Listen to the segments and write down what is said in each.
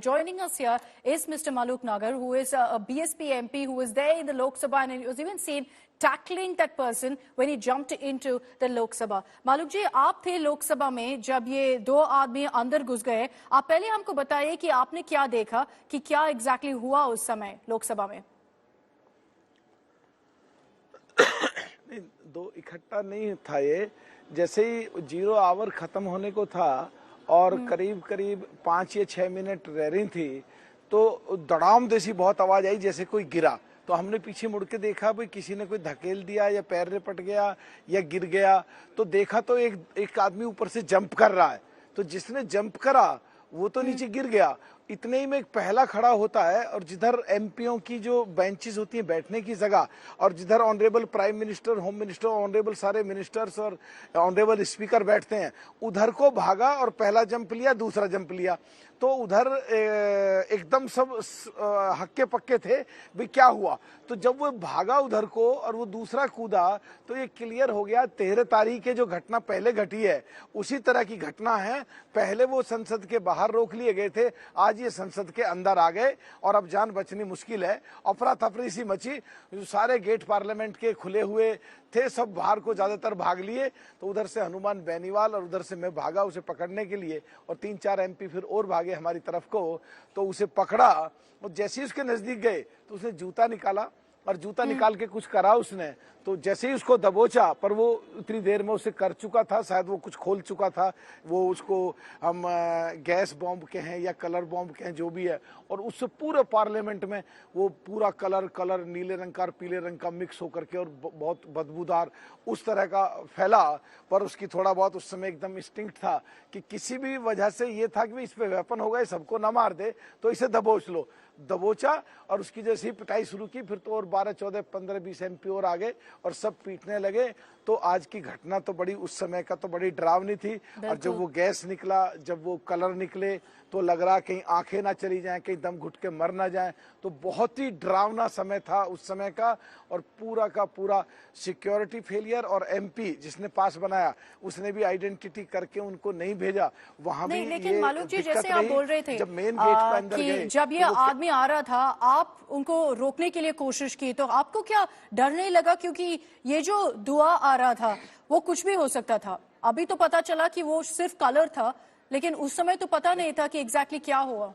Joining us here is Mr. Maluk Nagar, who is a BSP MP who was there in the Lok Sabha and was even seen tackling that person when he jumped into the Lok Sabha. Maluk ji, आप थे लोक सभा में जब ये दो आदमी अंदर घुस गए. आप पहले हमको बताइए कि आपने क्या देखा, कि क्या एग्जैक्टली हुआ उस समय लोक सभा में. नहीं, दो इकट्ठा नहीं था ये. जैसे ही 0 आवर खत्म होने को था और करीब करीब 5 या 6 मिनट रह रही थी तो धड़ाम जैसी बहुत आवाज आई, जैसे कोई गिरा. तो हमने पीछे मुड़ के देखा, भाई किसी ने कोई धकेल दिया या पैर ने पट गया या गिर गया. तो देखा तो एक आदमी ऊपर से जंप कर रहा है. तो जिसने जंप करा वो तो नीचे गिर गया. इतने ही में एक पहला खड़ा होता है और जिधर एमपीओ की जो बेंचेस होती हैं बैठने की जगह, और जिधर honourable prime minister, home minister, honourable सारे मिनिस्टर्स और ऑनरेबल स्पीकर बैठते हैं, उधर को भागा और पहला जंप लिया, दूसरा जंप लिया. तो उधर एकदम सब हक्के पक्के थे भाई क्या हुआ. तो जब वो भागा उधर को और वो दूसरा कूदा तो ये क्लियर हो गया 13 तारीख के जो घटना पहले घटी है उसी तरह की घटना है. पहले वो संसद के बाहर रोक लिए गए थे, आज ये संसद के अंदर आ गए और अब जान बचनी मुश्किल है. अफरा तफरी सी मची, सारे गेट पार्लियामेंट के खुले हुए थे, सब बाहर को ज्यादातर भाग लिए. तो उधर से हनुमान बेनीवाल और उधर से मैं भागा उसे पकड़ने के लिए, और 3-4 एमपी फिर और भागे हमारी तरफ को. तो उसे पकड़ा और जैसे ही उसके नजदीक गए तो उसने जूता निकाला और जूता निकाल के कुछ करा उसने. तो जैसे ही उसको दबोचा, पर वो इतनी देर में उसे कर चुका था, शायद वो कुछ खोल चुका था. वो उसको हम गैस बॉम्ब के हैं या कलर बॉम्ब के हैं जो भी है, और उससे पूरे पार्लियामेंट में वो पूरा कलर नीले रंग का और पीले रंग का मिक्स होकर के और बहुत बदबूदार उस तरह का फैला. पर उसकी थोड़ा बहुत उस समय एकदम इंस्टिंक्ट था कि किसी भी वजह से ये था कि इस पे वेपन होगा, सबको न मार दे, तो इसे दबोच लो. दबोचा और उसकी जैसी पिटाई शुरू की. फिर तो और 12, 14, 15, 20 एमपी और आ गए और सब पीटने लगे. तो आज की घटना तो बड़ी, उस समय का तो बड़ी डरावनी थी. और जब वो गैस निकला, जब वो कलर निकले, तो लग रहा कहीं आंखें ना चली जाएं, कहीं दम घुट के मर ना जाएं. तो बहुत ही डरावना समय था उस समय का. और पूरा का पूरा सिक्योरिटी फेलियर. और एमपी जिसने पास बनाया उसने भी आइडेंटिटी करके उनको नहीं भेजा वहां भी. लेकिन मालूक जी, जैसे आप बोल रहे थे जब मेन गेट के अंदर गए, जब ये आदमी आ रहा था, आप उनको रोकने के लिए कोशिश की, तो आपको क्या डर नहीं लगा? क्योंकि ये जो धुआं आ रहा था वो कुछ भी हो सकता था. अभी तो पता चला कि वो सिर्फ कलर था, लेकिन उस समय तो पता नहीं था कि एग्जैक्टली क्या हुआ.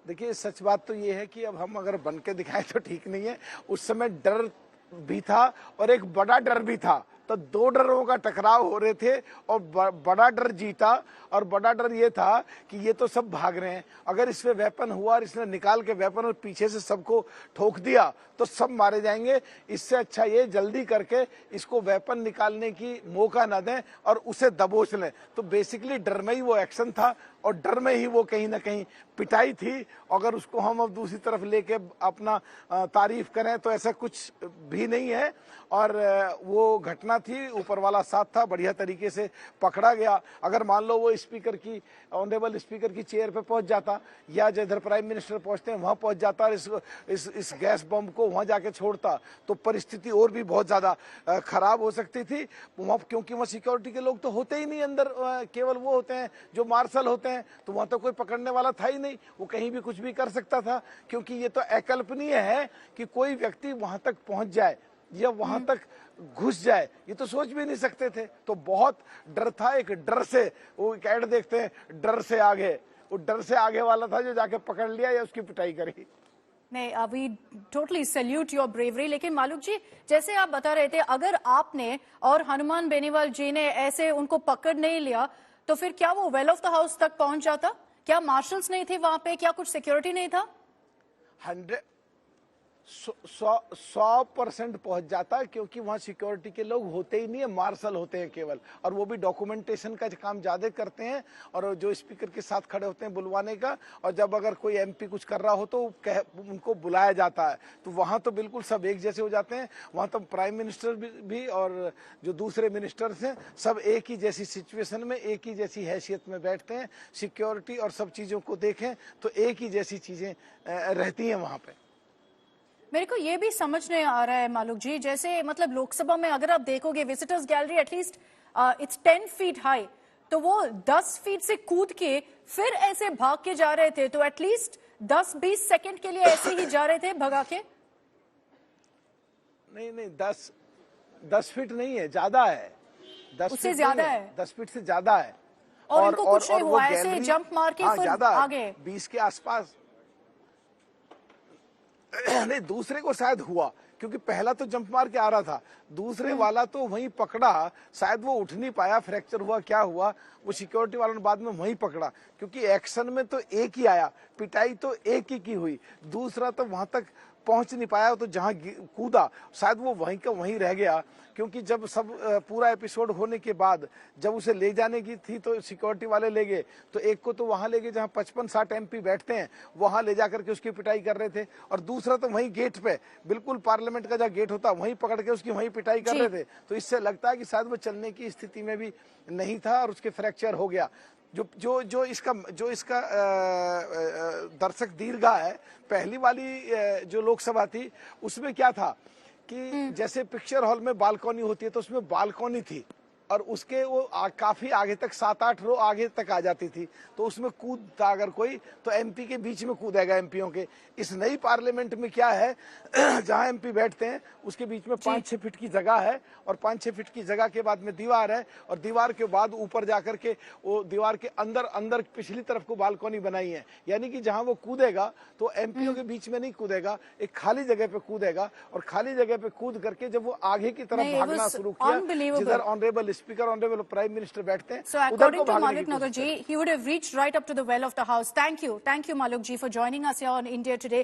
देखिए, सच बात तो ये है कि अब हम अगर बन के दिखाएं तो ठीक नहीं है. उस समय डर भी था और एक बड़ा डर भी था. तो दो डरों का टकराव हो रहे थे और बड़ा डर जीता. और बड़ा डर ये था कि ये तो सब भाग रहे हैं, अगर इसमें वेपन हुआ और इसने निकाल के वेपन और पीछे से सबको ठोक दिया तो सब मारे जाएंगे. इससे अच्छा ये जल्दी करके इसको वेपन निकालने की मौका न दें और उसे दबोच लें. तो बेसिकली डर में ही वो एक्शन था और डर में ही वो कहीं ना कहीं पिटाई थी. अगर उसको हम अब दूसरी तरफ लेके अपना तारीफ करें तो ऐसा कुछ भी नहीं है. और वो घटना थी, ऊपर वाला साथ था, बढ़िया तरीके से पकड़ा गया. अगर मान लो वो स्पीकर की, ऑनरेबल स्पीकर की चेयर पे पहुंच जाता या जिधर प्राइम मिनिस्टर पहुंचते हैं वहां पहुंच जाता और इस गैस बम को वहां जाके छोड़ता तो परिस्थिति और भी बहुत ज्यादा खराब हो सकती थी वहां. क्योंकि वहां सिक्योरिटी के लोग तो होते ही नहीं अंदर, केवल वो होते हैं जो मार्शल होते हैं. तो वहां तो कोई पकड़ने वाला था ही नहीं, वो कहीं भी कुछ भी कर सकता था. क्योंकि ये तो अकल्पनीय है कि कोई व्यक्ति वहां तक पहुंच जाए या वहां तक घुस जाए, ये तो सोच भी नहीं सकते थे. तो बहुत डर था. एक डर से, वो एक ऐड देखते हैं, डर से आगे, वो डर से आगे वाला था जो जाके पकड़ लिया या उसकी पिटाई करी. नहीं, अभी टोटली सैल्यूट योर ब्रेवरी. लेकिन मालूक जी, जैसे आप बता रहे थे, अगर आपने और हनुमान बेनीवाल जी ने ऐसे उनको पकड़ नहीं लिया तो फिर क्या वो वेल ऑफ द हाउस तक पहुंच जाता? क्या मार्शल्स नहीं थे वहां पे? क्या कुछ सिक्योरिटी नहीं था? 100% पहुंच जाता, क्योंकि वहां सिक्योरिटी के लोग होते ही नहीं है, मार्शल होते हैं केवल. और वो भी डॉक्यूमेंटेशन का काम ज्यादा करते हैं और जो स्पीकर के साथ खड़े होते हैं बुलवाने का. और जब अगर कोई एमपी कुछ कर रहा हो तो उनको बुलाया जाता है. तो वहां तो बिल्कुल सब एक जैसे हो जाते हैं. वहां तो प्राइम मिनिस्टर भी और जो दूसरे मिनिस्टर्स हैं सब एक ही जैसी सिचुएशन में, एक ही जैसी हैसियत में बैठते हैं. सिक्योरिटी और सब चीजों को देखें तो एक ही जैसी चीजें रहती हैं वहां पे. मेरे को ये भी समझ नहीं आ रहा है मालूक जी, जैसे मतलब लोकसभा में अगर आप देखोगे visitors gallery at least it's 10 feet high. तो वो 10 फीट से कूद के फिर ऐसे भाग के जा रहे थे, तो एटलीस्ट 10-20 सेकंड के लिए ऐसे ही जा रहे थे भगा के? नहीं, 10 फीट नहीं है, ज्यादा है। 10 उससे फीट ज्यादा नहीं है। 10 फीट से ज्यादा है। और इनको कुछ नहीं वो हुआ, ऐसे गैलरी, जंप मार के हाँ, फिर ज्यादा है, आगे? 20 के आसपास। नहीं, दूसरे को शायद हुआ, क्योंकि पहला तो जंप मार के आ रहा था, दूसरे वाला तो वहीं पकड़ा, शायद वो उठ नहीं पाया, फ्रैक्चर हुआ क्या हुआ, वो सिक्योरिटी वालों ने बाद में वहीं पकड़ा, क्योंकि एक्शन में तो एक ही आया, पिटाई तो एक ही की हुई, दूसरा तो वहां तक पहुंच नहीं पाया, तो जहां कूदा शायद वो वहीं का वहीं रह गया। क्योंकि जब सब पूरा एपिसोड होने के बाद जब उसे ले जाने की थी तो सिक्योरिटी वाले ले गए, तो एक को तो वहां ले गए जहां 55-60 MP बैठते हैं, वहां ले जाकर के उसकी पिटाई कर रहे थे, और दूसरा तो वहीं गेट पे, बिल्कुल पार्लियामेंट का जहाँ गेट होता वहीं पकड़ के उसकी वहीं पिटाई कर रहे थे। तो इससे लगता है कि शायद वो चलने की स्थिति में भी नहीं था और उसके फ्रैक्चर हो गया। जो इसका दर्शक दीर्घा है, पहली वाली जो लोकसभा थी उसमें क्या था कि जैसे पिक्चर हॉल में बालकनी होती है, तो उसमें बालकनी थी और उसके वो काफी आगे तक 7-8 रो आगे तक आ जाती थी, तो उसमें कूदता अगर कोई तो MP के बीच में कूदेगा, MPओं के। इस नई पार्लियामेंट में क्या है जहां MP बैठते हैं उसके बीच में 5-6 फीट की जगह है, और 5-6 फीट की जगह के बाद में दीवार है, और दीवार के बाद ऊपर जाकर के वो दीवार के अंदर पिछली तरफ को बालकनी बनाई है, यानी कि जहां वो कूदेगा तो MPओं के बीच में नहीं कूदेगा, एक खाली जगह पे कूदेगा, और खाली जगह पे कूद करके जब वो आगे की तरफ भागना शुरू किया, जिधर honourable speaker, honourable prime minister बैठते हैं, So according to Maluk Nagar ji, he would have reached right up to the well of the house. Thank you, Maluk ji, for joining us here on India Today.